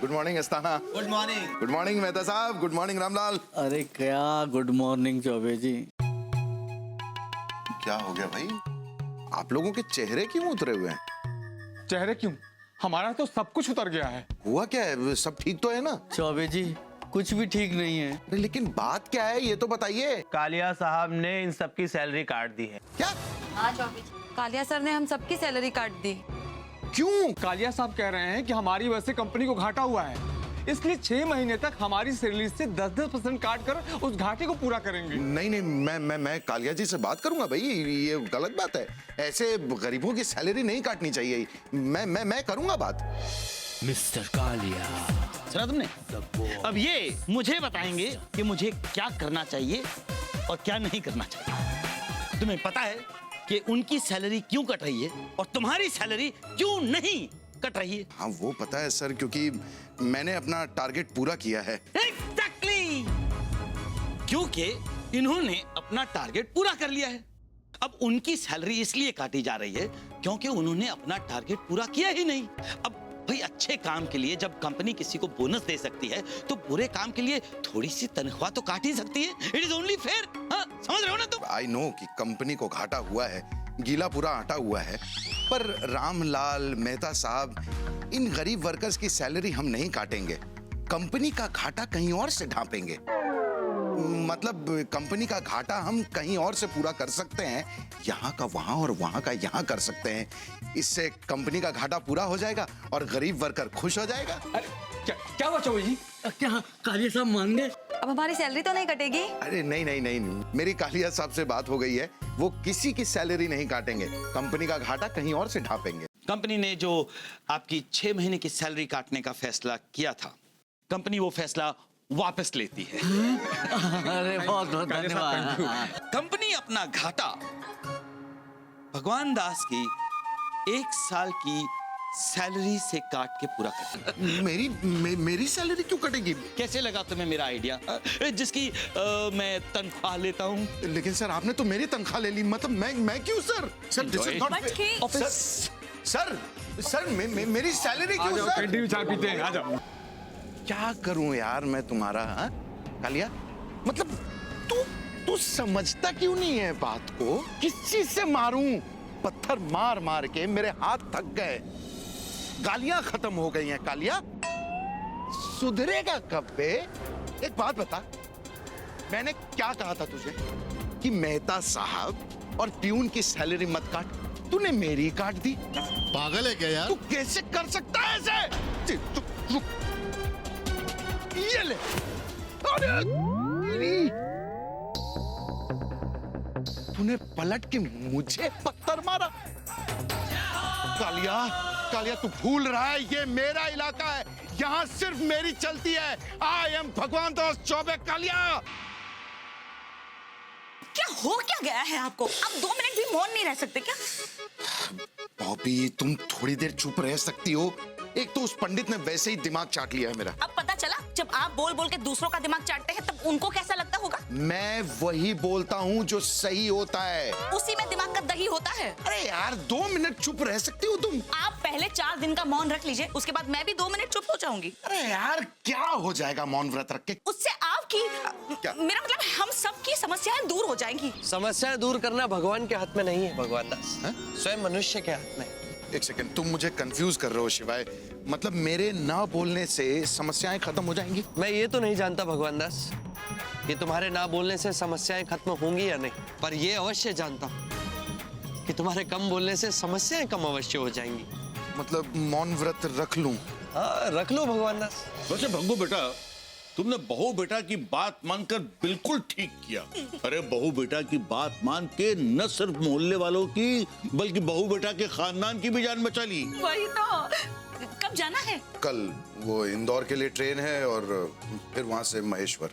Good morning Asthana. Good morning. Good morning Mehta साहब। Good morning Ramlal. अरे क्या गुड मॉर्निंग चौबे जी। क्या हो गया भाई, आप लोगों के चेहरे क्यों उतरे हुए हैं? चेहरे क्यों? हमारा तो सब कुछ उतर गया है। हुआ क्या है, सब ठीक तो है ना? चौबे जी कुछ भी ठीक नहीं है। अरे लेकिन बात क्या है ये तो बताइए। कालिया साहब ने इन सबकी सैलरी काट दी है। क्या? हाँ चौबे जी, कालिया सर ने हम सबकी सैलरी काट दी। क्यों? कालिया साहब कह रहे हैं कि हमारी वजह से कंपनी को घाटा हुआ है, इसलिए 6 महीने तक हमारी सैलरी से 10% काट कर उस घाटे को पूरा करेंगे। नहीं मैं कालिया जी से बात करूंगा भाई, ये गलत बात है। ऐसे गरीबों की सैलरी नहीं काटनी चाहिए। मैं करूंगा बात। मिस्टर कालिया, सुना तुमने? अब ये मुझे बताएंगे कि मुझे क्या करना चाहिए और क्या नहीं करना चाहिए। तुम्हें पता है कि उनकी सैलरी क्यों कट रही है और तुम्हारी सैलरी क्यों नहीं कट रही है? हाँ वो पता है सर, क्योंकि मैंने अपना टारगेट पूरा किया है। Exactly! क्योंकि इन्होंने अपना टारगेट पूरा कर लिया है। अब उनकी सैलरी इसलिए काटी जा रही है क्योंकि उन्होंने अपना टारगेट पूरा किया ही नहीं। अब भाई अच्छे काम के लिए जब कंपनी किसी को बोनस दे सकती है तो बुरे काम के लिए थोड़ी सी तनख्वाह तो काट ही सकती है। It is only fair. हाँ, समझ रहे हो ना तुम? आई नो कि कंपनी को घाटा हुआ है, गीला पूरा आटा हुआ है, पर रामलाल मेहता साहब, इन गरीब वर्कर्स की सैलरी हम नहीं काटेंगे। कंपनी का घाटा कहीं और से ढांपेंगे। मतलब कंपनी का घाटा हम कहीं और से पूरा कर सकते हैं, यहाँ का वहाँ और वहाँ का यहाँ कर सकते हैं। इससे कंपनी का घाटा पूरा हो जाएगा और गरीब वर्कर खुश हो जाएगा। अरे क्या हुआ चौबे जी? क्या कालिया साहब मान गए? अब हमारी सैलरी तो नहीं कटेगी? अरे नहीं, मेरी कालिया साहब से बात हो गई है, वो किसी की सैलरी नहीं काटेंगे, कंपनी का घाटा कहीं और से ढांपेंगे। कंपनी ने जो आपकी 6 महीने की सैलरी काटने का फैसला किया था, कंपनी वो फैसला वापस लेती है। अरे बहुत बहुत धन्यवाद। कंपनी अपना घाटा भगवान दास की 1 साल की सैलरी से काट के पूरा कर। मेरी सैलरी क्यों कटेगी? कैसे लगा तुम्हें मेरा आइडिया, जिसकी मैं तनख्वाह लेता हूँ? लेकिन सर आपने तो मेरी तनख्वाह ले ली, मतलब मैं क्यों sir? Sir this is not sir मेरी सैलरी आ क्यों जाओ, सर? कैंटीन चाय पीते हैं, आ जाओ। क्या करूं यार मैं तुम्हारा? हाँ? कालिया, मतलब तू समझता क्यों नहीं है बात को? किस चीज से मारूं? पत्थर मार मार के मेरे हाथ थक गए, गालियां खत्म हो गई हैं। कालिया सुधरेगा कब बे? एक बात बता, मैंने क्या कहा था तुझे कि मेहता साहब और ट्यून की सैलरी मत काट, तूने मेरी काट दी। पागल है क्या यार? तू कैसे कर सकता है ऐसे? रुक, ये ले। अरे तूने पलट के मुझे पत्थर मारा। कालिया तू भूल रहा है ये मेरा इलाका है, यहाँ सिर्फ मेरी चलती है। आई एम भगवान दास चौबे। कालिया क्या हो क्या गया है आपको? आप 2 मिनट भी मौन नहीं रह सकते क्या? बॉबी तुम थोड़ी देर चुप रह सकती हो? एक तो उस पंडित ने वैसे ही दिमाग चाट लिया है मेरा। अब पता चला, जब आप बोल बोल के दूसरों का दिमाग चाटते हैं तब उनको कैसा लगता होगा? मैं वही बोलता हूँ जो सही होता है। उसी में दिमाग का दही होता है। अरे यार 2 मिनट चुप रह सकती हो तुम? आप पहले 4 दिन का मौन रख लीजिए, उसके बाद मैं भी 2 मिनट चुप हो जाऊंगी। अरे यार क्या हो जाएगा मौन व्रत रख के? उससे आपकी क्या? मेरा मतलब हम सबकी समस्याएं दूर हो जाएंगी। समस्याएं दूर करना भगवान के हाथ में नहीं है भगवान दास, स्वयं मनुष्य के हाथ में। एक सेकंड, तुम मुझे कंफ्यूज कर रहे हो शिवाय। मतलब मेरे ना बोलने से समस्याएं खत्म हो जाएंगी? मैं ये तो नहीं जानता भगवान दास कि तुम्हारे ना बोलने से समस्याएं खत्म होंगी या नहीं, पर ये अवश्य जानता हूँ कि तुम्हारे कम बोलने से समस्याएं कम अवश्य हो जाएंगी। मतलब मौन व्रत रख लूं? हाँ रख लो भगवान दास। वैसे भंगू बेटा, तुमने बहू बेटा की बात मानकर बिल्कुल ठीक किया। अरे बहू बेटा की बात मान के न सिर्फ मोहल्ले वालों की बल्कि बहू बेटा के खानदान की भी जान बचा ली। वही तो। कब जाना है? कल वो इंदौर के लिए ट्रेन है और फिर वहां से महेश्वर।